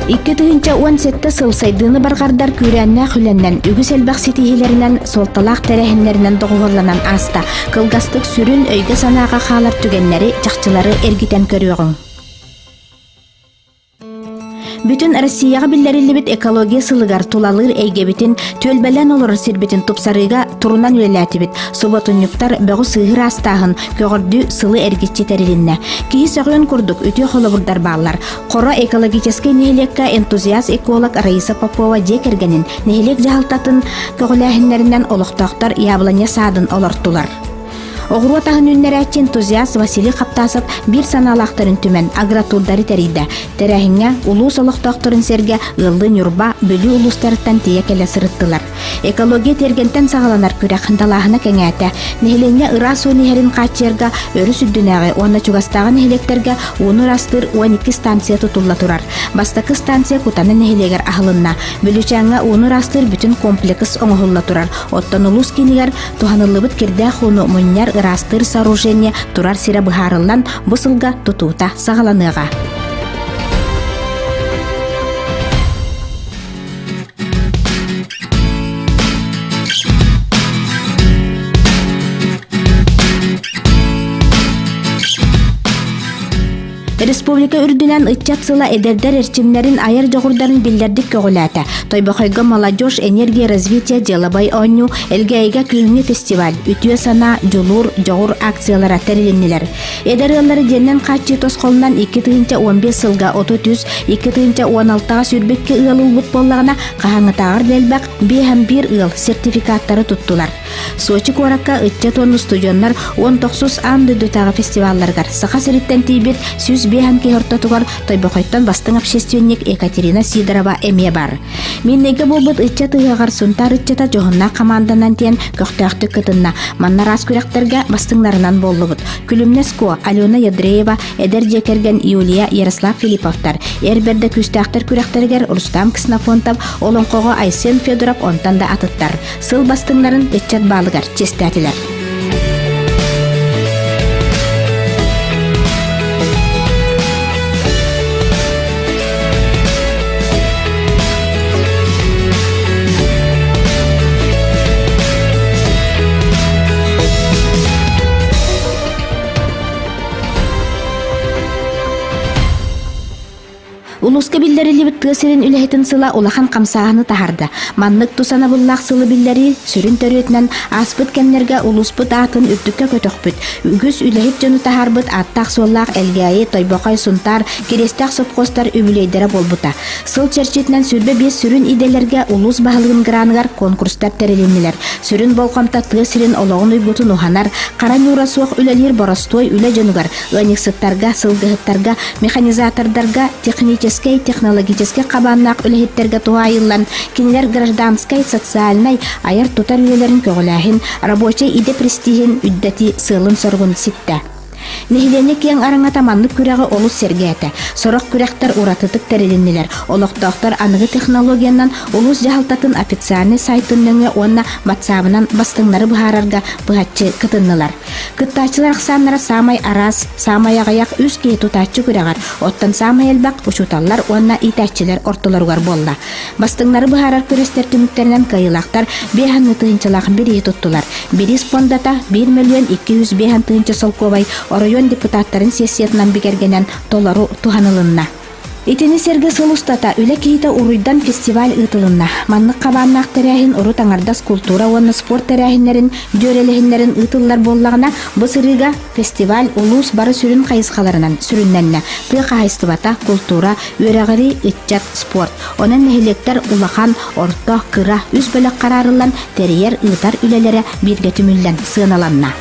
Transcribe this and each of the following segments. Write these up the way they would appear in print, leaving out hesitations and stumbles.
2017 сыл сайдыны барғардар күрәннә хүләннән үгіз әлбәқ сетихилерінен солталақ тәрәхінлерінен доғуғырланан аста кылгастык сүрін өйгі санаға қалар түгеннері жақчылары әргітен көріғың. Бүтін Россияға билләриллебит экология сылыгар тулалыр әйгебитин төлбәлән олар сирбитин тупсарыга турунан үлеләтибит. Суботунюктар бәгу сыгыр астағын көгірді сылы әргетче тәрелінне. Кейі сағын күрдік өте холобурдар бағлар. Қора экологический нехелекка энтузиаст эколог Раиса Попова декергенін нехелек жағалтатын көгіләхінлерінен олықтақтар ябылане садын олартулар. Оғыру атағын үннәрәтчі энтузиаст Василий Қаптасов бір саналақтарын түмен агратурдары тәрейді. Тәрәхіңе улус олықтақтарын серге ғылды нүрба бөлі улустарыттан тиекелі сырыттылар. Экология тергентен сағаланар күрек хындалағына кәңәті. Нехелене ыра су нехерін қатчерға өрі сүддінәғі, оны чугастаған нехелектерге оны растыр 12 станция тұтылла тұрар. Бастақы станция кутаны нехелегер ағылынна. Бөлічәңі оны растыр бүтін комплекс оңғылла тұрар. Оттан улус кенігер туханылыбыт керді құны мұннер растыр сооружение турар сира быхарылан бусылга тутута сағаланыға. Республика үрдінен ытчат сыла эдердер эрчимнерин айыр жоғырдарын билдердик көгіләті. Тойбақайға молодежь энергия развития делабай оню элгейге күліне фестиваль, үтіе сана, жулур, жоғыр акциялара тәріленнелер. Эдер ыллары деннен қатчы тосқолынан 2015 сылға 30, 2016-ға сүрбекке ылыл бұт боллағына қағаңытағыр делбәк 5-1 ыл сертификаттары туттулар. Сочи коракка ытчат оны студионнар 19 анды дөтағы фестивалларгар. Сақа сіріттен тейбет сүз бейхан кейхортатугар Тойбақайттан бастың общественник Екатерина Сидорова әме бар. Меннеге болбыт ытчат ыйағар сұнтар ытчата жоғынна команданан тен көқтәқті күтінна. Маннар аз күректерге бастыңларынан боллыбыт. Күлімнеско, Алена Ядреева, Эдер Жекерген Юлия Ярослав Филипповтар. Әрберді күстәқтер күректергер Рустам Ксенофонтов, Олонқоға Айсен Федоров онтан да атыттар. Сыл бастыңларын ытчат балыгар честәтілер. Улуска биллери либит тысырын үлэхетін сыла улахан қамсағаны тахарды. Маннык тусана бұллақ сылы биллери сүрін төрөтінен аспыт кәннерге улуспыт атын үрдікке көтөкпүт. Үгіз үлэхет жону тахарбыт аттақ соллақ әлгайы Тойбақай сунтар керестақ сопқостар үбілейдері болбыта. Сыл черчетінен сүрбе бес сүрін иделерге улус бағылығын гранығар конкурстар тәрелемелер. Сүрін болқамта тысырын олағын үйбутын уханар, қаран юра суақ үлелер боростой үле жонугар, ынексыттарға, сылғыттарға, механизатордарға, технологический қабаннақ үліхеттерге туайылан, кенелер гражданскай, социальнай, айыр тутар үлелерін көгіләхін, рабочай иде престижін үддәти сылын сорғын ситті. Нехилене кең араңата манлык күрәгы олус сергәте. Сорок күрәктер уратытык тәрелиннелер. Олоқтақтар анығы технологиянан олус жахалтатын официальный сайтынныңы онна матсабынан бастыңлары бұхарарға бұхатчы кытыннылар. Кыттачылар қсанлары самай арас, самай ағаяқ үз кей тұтачы күрәғар. Оттан самай әлбақ ұшуталар онна итәчілер ортыларғар болла. Бастыңлары бұхарар күрестер түміктерінен кайылақтар бейханны тыынчылағын бірі тұттылар. Бірі спондата 1 миллион 200 бейхан тыынчы солковай район депутаттарын сессиятынан бигергенен толару туханылынна. Итини серге сылустата үле кейта уруйдан фестиваль ытылынна. Маннык кабаннак тәрәхин уру таңардас культура оны спорт тәрәхинлерин, жөрелехинлерин ытыллар боллагына бысырыга фестиваль улус бары сүрін кайысқаларынан сүріннәнне. Тыға хайстыбата культура, өрәғыри ытчат спорт. Онын нехелектер улахан, орто, кыра, үз бөлік қарарылан тәрейер ытар үлелері бирге түміллән сыналанна.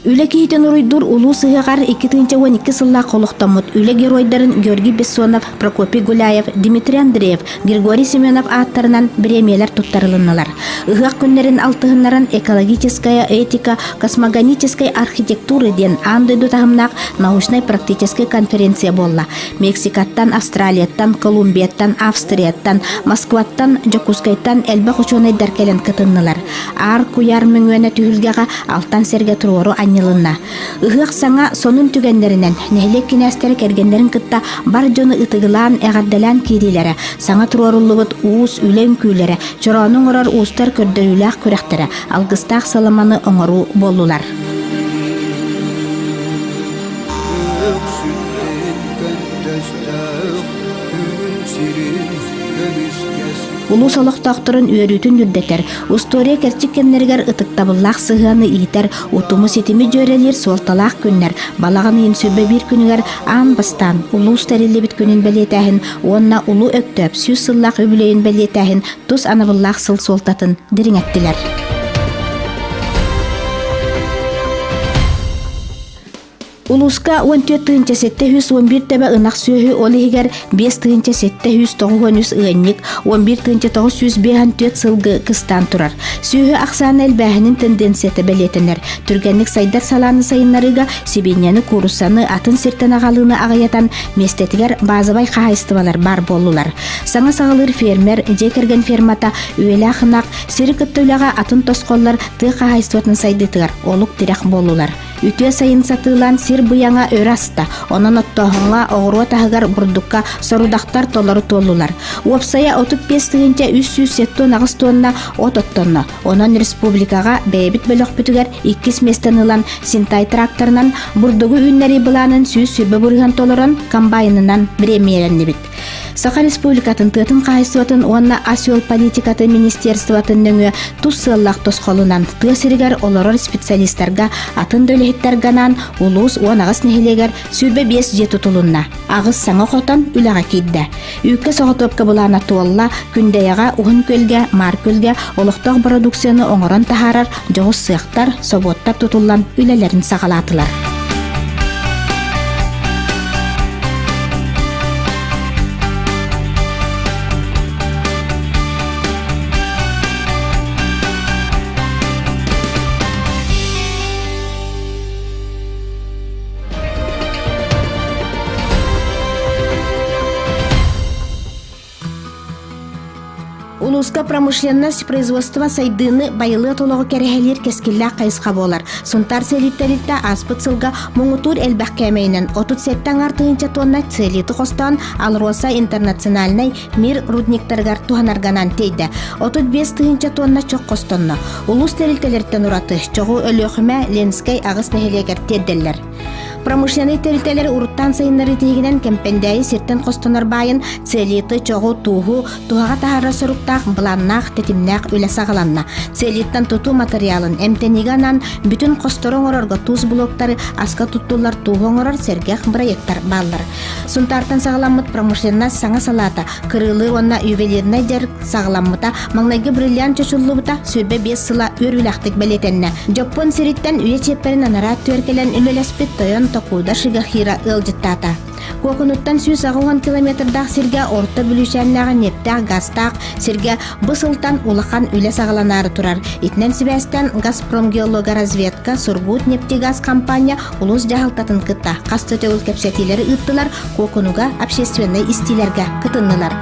Үле киһитен уруйдур улуу сыһыгар 2012 сылла колуктамут үле геройдарын Георгий Бессонов, Прокопий Гуляев, Дмитрий Андреев, Григорий Семенов аттарынан премиялар туттарылынналар. Ыгак күннерин алтыгыннарын экологическая этика, космогоническая архитектура ден андыйду тахымнак научной практической конференция болла. Мексикаттан, Австралияттан, Колумбияттан, Австрияттан, Москваттан, Жокускайттан элбак ученыйдар келен кытыннылар. Ар куяр мүңөне түгүлгага алтан серге турору аньылынна. Ыгык саңа сонун түгендеринен нехлек кинестери кергендерин кытта бар жону ытыгылаан эгардалаан кирилere саңа туроруллубут уус үлен күйлere чоронун орор уустар көрдөрүлээх күрехтере алгыстаах саламаны оңору боллулар. Улус олоқтақтырын үйөрүтін үрдетер. Устория керчиккеннергер ытыктабыллах сыганы иитер, утуму сетими жөрелер суолталах күннер. Балаган ин сөбе бир күнүгер ан бастан улус терилли бит күнүн белетәһин, онна улу өктөп сүз сыллах үбүлейин белетәһин, тус анабыллах сыл суолтатын дириңеттилер. Улуска 14-711 төбе ынак сүйі олигер 5-7-9 ыанник 11-9 сылгы кыстан турар. Сүйі ақсан әлбәхінің тенденцияты белетінер. Түргенлік сайдар саланы сайынларыга Сибинияны курусаны атын сертен ағалыны ағаятан местетігер базыбай қағайстывалар бар болулар. Саңа сағылыр фермер, жекерген фермата үйелі ақынақ, сері күттіліға атын тосқоллар тұй қағайстыватын сайдытығар, олық тирек болулар. Үтүе сайын сатылан сир буяңа өраста, онан оттоғыңа оғыруа тағығар бұрдыққа сорудақтар толары толулар. Уапсая 35-307 нағыз тонна от оттонна. Онан республикаға бәйбіт бөлік бүтігер 2 местенылан синтай тракторынан бұрдығы үннері бұланын сүйбі бұрған толырын комбайнынан премияланны бит. Саха республикатын тыатын қайсуатын онна асиол политикаты министерстватын нөңі туссыллақ тосқолынан тыасыригер олорор специалисттарға атын дөлехеттерганан улус уанағыз нехелегер сүрбе 5 тұтылынна. Ағыз саңа қотан үліға кейді. Үйкі соғытопқа бұлана туалла күндеяға уғын көлге, мар көлге олықтық продукцияны оңыран тахарар жоғыз сыяқтар, соботтар тұтылан үлелерін сағалатылар. Улуска промышленность производства сайдыны байылы толығы керехелер кескіллі қайысқа болар. Сунтар селиттеритті аспыт сылға мұңытур әлбәқ кәмейнен 37 артығынча тонна целиті қостан Алроса интернациональный мир рудниктаргар туғанарганан тейді. 35 тығынча тонна чоқ қостонна. Улус терилтелерттен ұраты, чоғы өліғіме ленскай ағыс нәхелегер тедделер. Промышленный территориялар уруттан сайыннары тегінен кемпендәйі сертен қостонар байын целиті, чоғы, туғу, туғаға тахарра сұрықтақ, бұланнақ, тетімнәқ өлі сағаланна. Целиттан тұту материалын әмтенеганан бүтін қосторын орарға туз блоктары асқа тұттулар туғын орар сергеқ проекттар баллар. Сұнтартан сағаламыт промышленна саңа салата, кырылы онна ювелирна дер сағаламыта, маңнайғы бриллиант чөчуллы бұта сөйбе 5 сыла өрілақтық бәлетенне. Жапон сериттен үйе чепперін анара түркелен үлелеспет тойон токуда шигахира ылжыттата. Кокунуттан 100 километрдақ сирге орта бүлішәннәға нефтәқ, гастақ, сирге бұсылтан улақан үлі сағаланары тұрар. Итнен сібәстен Газпром геолога разведка Сургут нефтегаз компания улус жағылтатын кытта. Қасты төгіл кәпсетилері ұттылар, кокунуға общественный истилерге кытыннылар.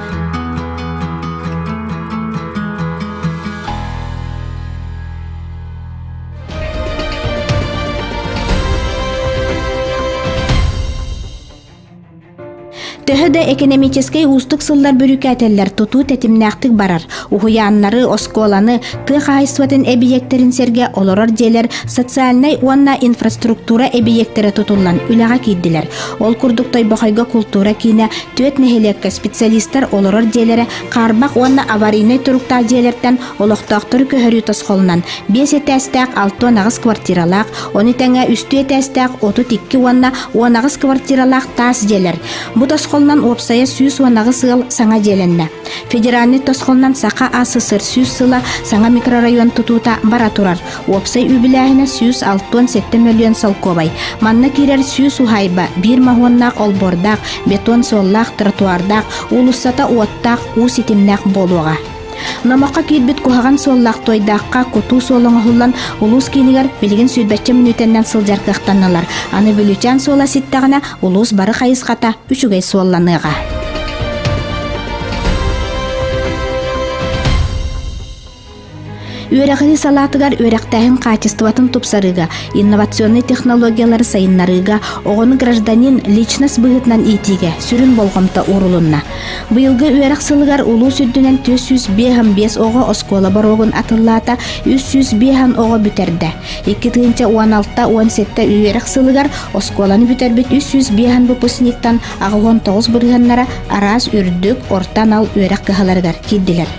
Төһөдө экономический устук сыллар бүрүкәтелләр туту тетимнәктик барар. Ухуяннары, осколаны, тыхайсватын объекттерин серге олорор жерлер социальный уанна инфраструктура объекттері тутуллан үләгә киддиләр. Ол курдуктай бахайга культура кине төт нехелеккә специалисттар олорор жерләре карбак уанна аварийный турукта жерләрдән олохтактыр көһөрү тосқолнан 5 этәстәк 6 нагыз квартиралак, 10 тәңә үстү этәстәк 32 уанна 10 нагыз квартиралак тас жерләр. Бу тосқолнан тохтолунан опсая сүүс уанагы сыл саңа желенне. Федеральный тосқолнан сақа АССР сүүс сыла саңа микрорайон тутута бара турар. Опсай үбіләхіне сүүс 6-7 миллион салковай. Манна кирер сүүс ухайба, бир махуаннақ олбордақ, бетон соллақ, тротуардақ, улуссата уаттақ, уситимнақ болуға. Намаққа күйдбет кухаган соллақ тойдаққа куту солыңа хуллан улус кейнігер білген сүйдбәтчі мүнетеннен сылжар қықтанылар. Аны бүлічен сола ситтағына улус бары қайысқата үшігей солланыға. Өрәғілі салатыгар өрәқтәхін качестватын тупсарыга, инновационный технологиялары сайыннарыга, оғыны гражданин личность бұғытнан итиге, сүрін болғымта урулунна. Бұйылғы өрәқ сылыгар улу сүрдінен 305 оғы оскола барогын атыллата 305 оғы бүтерді. 2016-17 өрәқ сылыгар осколаны бүтербет 305 выпускниктан ағы 19 бұрғаннара араз үрдік ортан ал өрәқ кығаларыгар кедділер.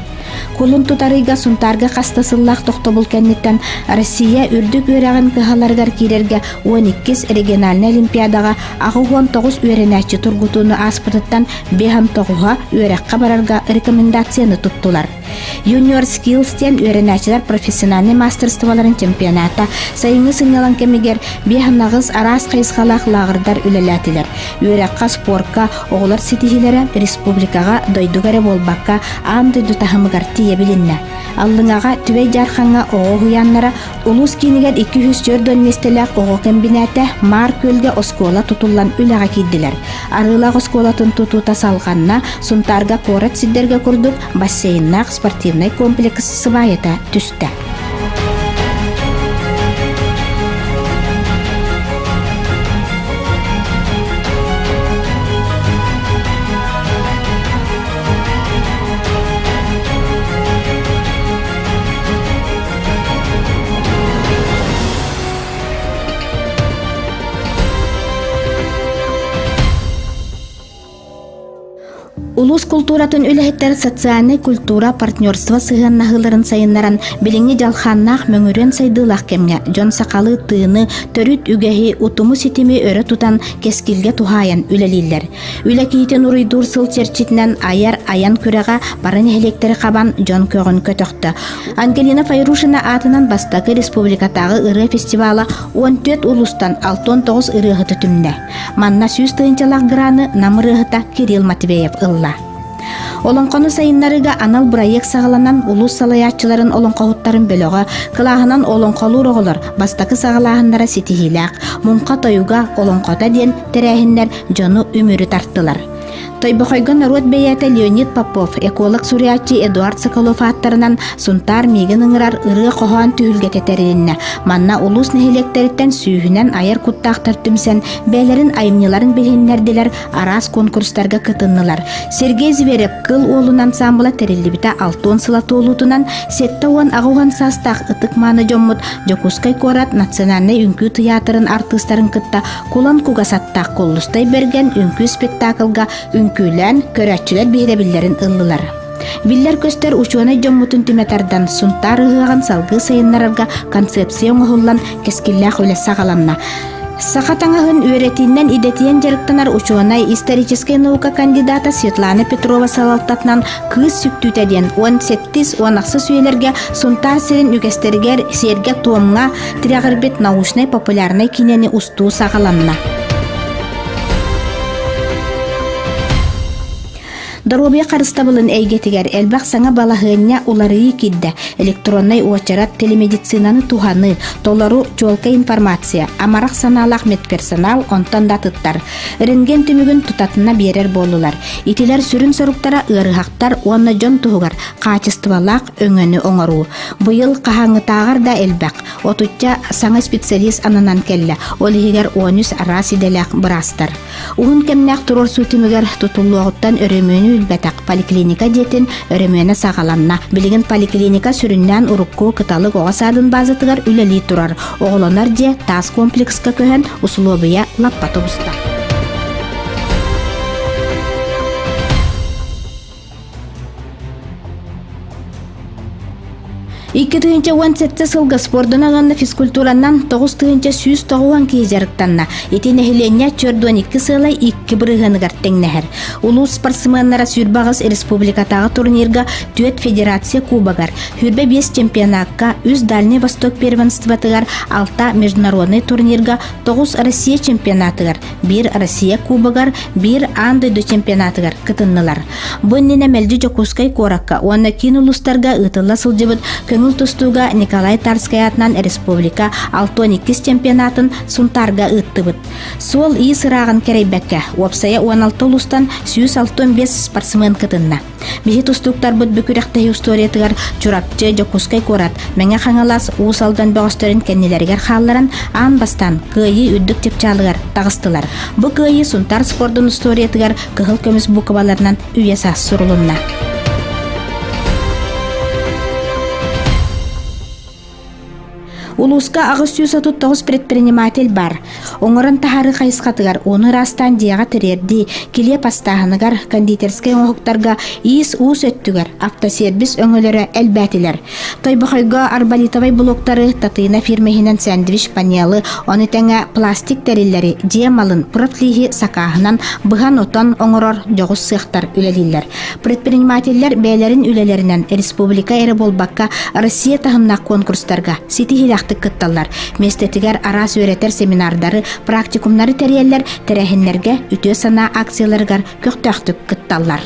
Кулун тутарыга сунтарга кастасыллах тохтобул кенниттен Россия үрдүк өрәгін кыхаларгар кирерге 12 региональный олимпиадага ағы 19 өренәчі тургутуны аспырттан 5-9 өрәкқа барарга рекомендацияны туттулар. Junior Skills-тен өренәчілер профессиональный мастерстволарын чемпионата сайыңы сыңалан кемегер бейханнағыз арас қайысқалақ лағырдар үлеләтілер. Өрәққа спорка оғылар сетихилері республикаға дойдуғары болбаққа аңды дұтахымығар тие білінні. Аллыңаға түвей жарқанға оғы хуяннара улус кейінігер 204 местелек оғы комбинаты мар көлге оскола тутулан үліға кейділер. Арылақ осколатын тутута салғанна сунтарга корат сиддерге күрдік бассейннақ спортивный комплекс сыбайыта түсті. Улус культуратын үләһеттер социальный культура партнерство сыгыннахыларын сайыннаран билиңи жалханнах мөңүрен сайдылах кемге жон сакалы тыыны төрүт үгәһи утуму ситими өрө тутан кескилге тухаян үлелиллер. Үләкиитен уруйдур сыл черчитнен аяр аян күрәгә барын электери кабан жон көгөн көтөктө. Ангелина Файрушина атынан бастакы республикатагы ыры фестивалы 14 улустан 6-9 ырыгы түтүмдө. Манна сүз тыынчалак граны намырыгыта Кирилл Матвеев ылла. Олонқону сайыннарыга анал проект сағаланан улус салаятчыларын олонқоғыттарын бөліға, кылағынан олонқолу роғылар, бастакы сағалағындара сетихиләк, мұнқа тойуға олонқота ден тәрәхінлер жону үмірі тарттылар. Тойбохойгон народ бейәті Леонид Попов, эколог суриятчы Эдуард Соколов аттарынан сунтар меген ыңырар ыры қоған түйілге тәтәрінне. Манна улус нәхелектеріттен сүйінен айыр құттақтар түмсен, бәлерін айымныларын білгенлерділер арас конкурстарға кытыннылар. Сергей Зверев кыл олын ансамбыла тәрелібіті 6 сылаты олутынан сетті оған ағуған састақ ытық маны жоммут Жокускай Корат национальный үнкі театрын артыстарын кытта кулан кугасаттақ коллустай берген үнкі спектаклға үнкүлән көрәтчілер бейребілерін ыллылар. Биллер көстер учуаны жоммутун түметардан сунтар ыгыған салғы сайыннарарга концепция оңғылан кескиллях үлі сағаламна. Сақатаңағын өретиннен идетиен жарықтанар учуанай историческая наука кандидата Светлана Петрова салалтатынан кыз сүктүтеден 17-16 сүйелерге сунтар серин үгестергер серге туымға тирағырбет научный популярный кинени усту сағаламна. Дорубия қарыстабылын әйгетігер әлбақ саңа балағыня улары кидді. Электронный уачарат телемедицинаны туханы, толару чолка информация, амарақ саналақ медперсонал онтан датыттар. Рентген түмігін тұтатына берер болулар. Итилер сүрін сұрықтара ырғақтар онна жон туғар, қачыстывалақ өңіні оңару. Бұйыл қағаңы тағар да әлбақ. Отутча саңа специалист ананан келі, олығығар 13 арасиделяқ бұрастар. Уғын кемнәқ тұрор сүтімігер тұтулуғыттан өрөмөні үлбәтәк поликлиника детін өрөмөні сағаламна. Білген поликлиника сүріннән ұрыққу кыталық оғасадын базытығар үлелі тұрар. Оғыланар де тас комплексқа көхен условия лаппатобуста. 2 тыгынча 17 сылга спордун онна физкультуранан 9 тыгынча сүүс тоғуан кейжарыктанна. Итин эхиленне чордуан 2 сылай 2 бырыгыныгар теңнехер. Улус спортсменнара сүрбагыз республикатагы турнирга түет федерация кубагар. Хүрбе 5 чемпионатка, 3 Дальний Восток первенствотыгар, 6 международный турнирга, 9 Россия чемпионатыгар, 1 Россия кубагар, 1 Андойдо чемпионатыгар кытыннылар. Боннина мелди жокускай коракка, онна кин улустарга ытылла сылжыбыт көңүл тустууга Николай Тарскай атынан республика 6-2 чемпионатын сунтарга ыттыбыт. Сол ии сырагын керейбекке, опсая 16 улустан 165 спортсмен кытынна. Бихи тустуктар бұд бүкіректегі историятыгар чурапчы жокускай корат. Мәңе қаңалас уусалдан бөғістөрін кәннелергер қалларан ан бастан күйі үддік тепчалыгар тағыстылар. Бұ күйі сунтар спордың историятыгар кығыл көміс бұқыбаларынан үйесас сұрылынна. Улуска агыстюс атут 9 предприниматель бар. Оңорын тахары қайысқатыгар, оны растан дияға тірерді, келе пастағыныгар, кондитерскай оңықтарға иіс уыс өттігар, автосервис өңілері әлбәтілер. Тойбақайға арбалитовай блоктары татыйна фирмехінен сэндвич панелы, оны тәңі пластик тәрелері, диамалын, профлиги сақағынан бұған отан оңырор жоғыз сықтар үлелілер. Предпринимателлер бәйлерін үлелерінен республика әрі болбаққа Россия тағынна конкурстарға, сетихилақ кытталлар. Местетигер арас өретер семинардары, практикумнары тәрелер, тәрәхінлерге үтө сана акцияларгар көқтәқтік кытталлар.